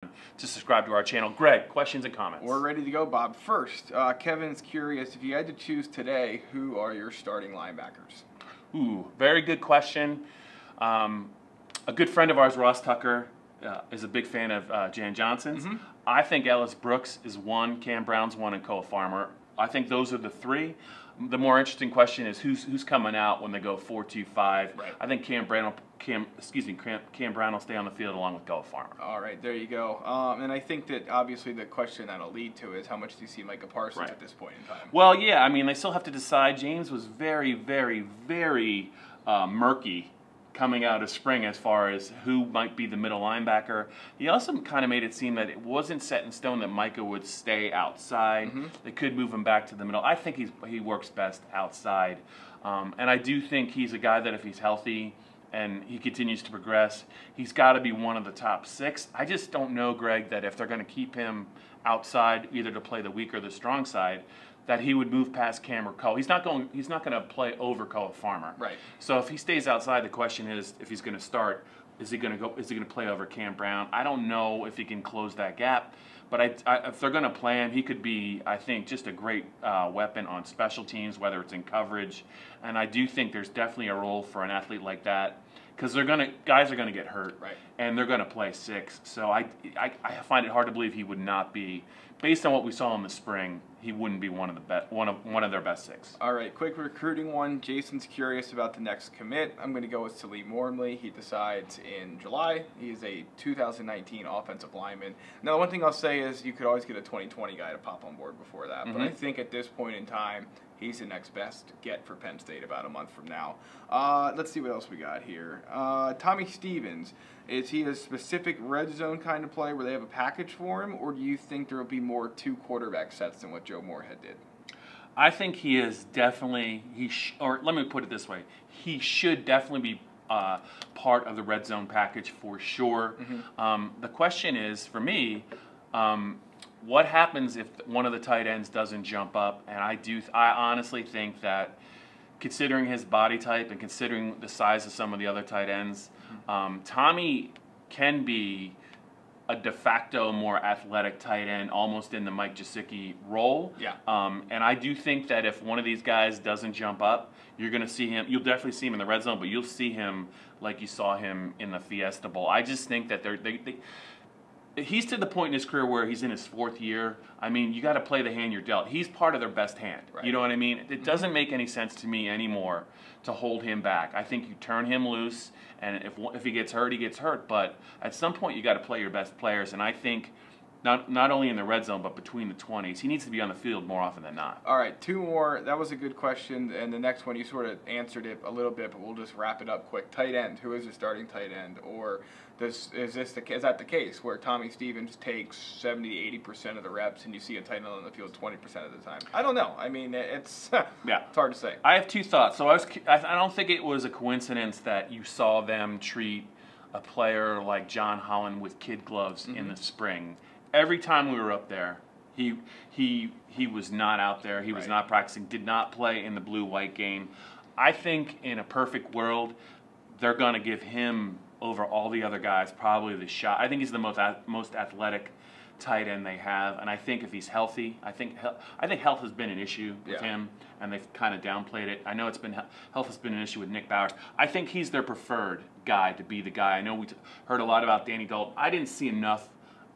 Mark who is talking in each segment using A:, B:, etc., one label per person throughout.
A: to subscribe to our channel. Greg, questions and comments?
B: We're ready to go, Bob. First, Kevin's curious, if you had to choose today, who are your starting linebackers?
A: Ooh, very good question. A good friend of ours, Ross Tucker, is a big fan of Jan Johnson's. I think Ellis Brooks is one, Cam Brown's one, and Cole Farmer. I think those are the three. The more interesting question is who's coming out when they go 4-2-5.
B: Right.
A: I think Cam Brown will stay on the field along with Cole Farmer.
B: All right, there you go. And I think that obviously the question that'll lead to is how much do you see Micah Parsons at this point in time?
A: Well, yeah, I mean, they still have to decide. James was very, very, very murky coming out of spring as far as who might be the middle linebacker. He also kind of made it seem that it wasn't set in stone that Micah would stay outside. They could move him back to the middle. I think he works best outside. And I do think he's a guy that if he's healthy and he continues to progress, he's got to be one of the top 6. I just don't know, Greg, that if they're going to keep him outside either to play the weak or the strong side, that he would move past Cam or Cole. He's not going to play over Cole Farmer.
B: Right.
A: So if he stays outside, the question is if he's going to start, is he going to play over Cam Brown? I don't know if he can close that gap. But if they're going to play him, he could be, I think, just a great weapon on special teams, whether it's in coverage. And I do think there's definitely a role for an athlete like that because guys are going to get hurt,
B: right,
A: and they're going to play 6. So I find it hard to believe he would not be, based on what we saw in the spring, he wouldn't be one of their best 6.
B: All right, quick recruiting one. Jason's curious about the next commit. I'm going to go with Salim Wormley. He decides in July. He's a 2019 offensive lineman. Now, the one thing I'll say is you could always get a 2020 guy to pop on board before that. But I think at this point in time, he's the next best get for Penn State about a month from now. Let's see what else we got here. Tommy Stevens. Is he a specific red zone kind of play where they have a package for him, or do you think there will be more 2 quarterback sets than what Joe Moorhead did?
A: I think he is definitely, or let me put it this way, he should definitely be part of the red zone package for sure. The question is, for me, what happens if one of the tight ends doesn't jump up? And I honestly think that considering his body type and considering the size of some of the other tight ends, Tommy can be a de facto more athletic tight end, almost in the Mike Gesicki role.
B: Yeah.
A: And I do think that if one of these guys doesn't jump up, you're going to see him. You'll definitely see him in the red zone, but you'll see him like you saw him in the Fiesta Bowl. I just think that he's to the point in his career where he's in his 4th year. I mean, you got to play the hand you're dealt. He's part of their best hand. Right. You know what I mean? It doesn't make any sense to me anymore to hold him back. I think you turn him loose, and if he gets hurt, he gets hurt. But at some point, you got to play your best players. And I think not only in the red zone, but between the 20s, he needs to be on the field more often than not.
B: All right, 2 more. That was a good question. And the next one, you sort of answered it a little bit, but we'll just wrap it up quick. Tight end. Who is the starting tight end? Or is that the case where Tommy Stevens takes 70-80% of the reps and you see a tight end on the field 20% of the time? I don't know. I mean, it's it's hard to say.
A: I have 2 thoughts. So I don't think it was a coincidence that you saw them treat a player like John Holland with kid gloves in the spring. Every time we were up there, he was not out there. He was not practicing. Did not play in the blue-white game. I think in a perfect world, they're going to give him over all the other guys probably the shot. I think he's the most athletic tight end they have, and I think if he's healthy, I think health has been an issue with him, and they've kind of downplayed it. I know health has been an issue with Nick Bowers. I think he's their preferred guy to be the guy. I know we heard a lot about Danny Dalton. I didn't see enough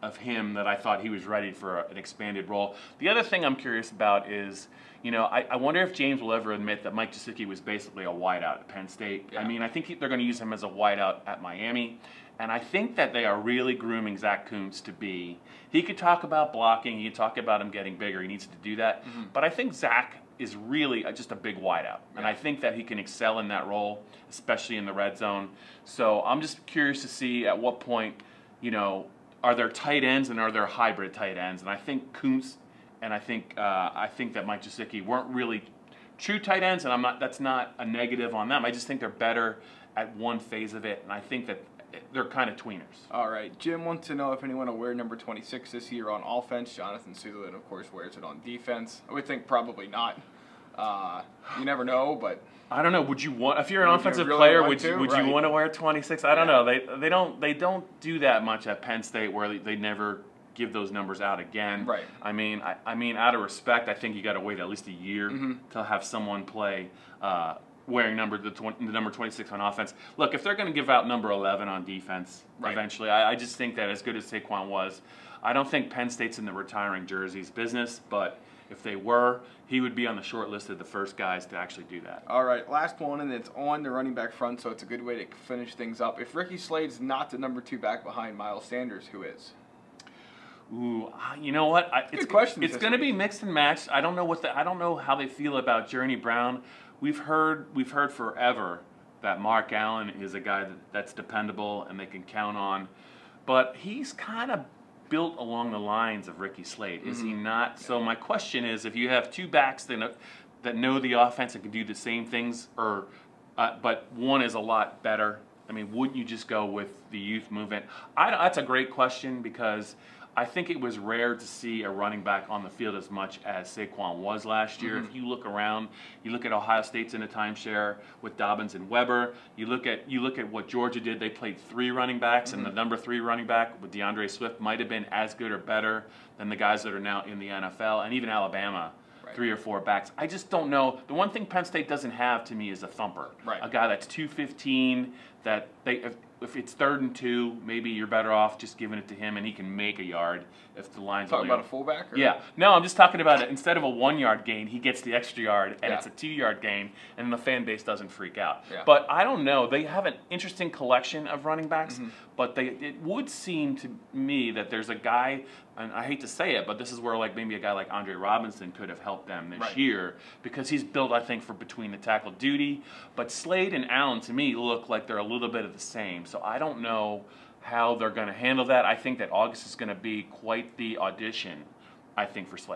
A: of him that I thought he was ready for an expanded role. The other thing I'm curious about is, I wonder if James will ever admit that Mike Gesicki was basically a wideout at Penn State. Yeah. I mean, I think they're going to use him as a wideout at Miami, and I think that they are really grooming Zach Kuntz to be. He could talk about blocking. He could talk about him getting bigger. He needs to do that. But I think Zach is really just a big wideout, and I think that he can excel in that role, especially in the red zone. So I'm just curious to see at what point, are there tight ends and are there hybrid tight ends? And I think Kuntz and I think that Mike Gesicki weren't really true tight ends, and that's not a negative on them. I just think they're better at one phase of it, and I think that they're kind of tweeners.
B: All right. Jim wants to know if anyone will wear number 26 this year on offense. Jonathan Sutherland, of course, wears it on defense. I would think probably not. You never know, but
A: I don't know. Would you want, if you're an
B: Would you
A: offensive
B: really
A: player,
B: want
A: would
B: to?
A: you want to wear 26? I don't
B: Yeah.
A: know. They don't do that much at Penn State, where they never give those numbers out again.
B: Right.
A: I mean, out of respect, I think you got to wait at least a year to have someone play wearing the number 26 on offense. Look, if they're going to give out number 11 on defense eventually, I just think that as good as Saquon was, I don't think Penn State's in the retiring jerseys business, but if they were, he would be on the short list of the first guys to actually do that.
B: all right, last one, and it's on the running back front, so it's a good way to finish things up. If Ricky Slade's not the number 2 back behind Miles Sanders, who is?
A: Ooh, you know what? It's
B: questions
A: It's
B: this
A: going to
B: week.
A: be mixed and matched. I don't know how they feel about Journey Brown. We've heard forever that Mark Allen is a guy that's dependable and they can count on, but he's kind of built along the lines of Ricky Slade, is he not? So my question is, if you have 2 backs that know the offense and can do the same things, but one is a lot better, I mean, wouldn't you just go with the youth movement? That's a great question, because I think it was rare to see a running back on the field as much as Saquon was last year. If you look around, you look at Ohio State's in a timeshare with Dobbins and Weber. You look at what Georgia did. They played 3 running backs, and the number 3 running back with DeAndre Swift might have been as good or better than the guys that are now in the NFL, and even Alabama. 3 or 4 backs. I just don't know. The one thing Penn State doesn't have to me is a thumper. A guy that's 215, that if it's 3rd and 2, maybe you're better off just giving it to him and he can make a yard if the line's
B: Talking about a fullback? Or?
A: Yeah. No, I'm just talking about it. Instead of a 1-yard gain, he gets the extra yard, and it's a 2-yard gain, and the fan base doesn't freak out. But I don't know. They have an interesting collection of running backs, but it would seem to me that there's a guy, and I hate to say it, but this is where maybe a guy like Andre Robinson could have helped them this year, because he's built, I think, for between the tackle duty. But Slade and Allen, to me, look like they're a little bit of the same. So I don't know how they're going to handle that. I think that August is going to be quite the audition, I think, for Slade.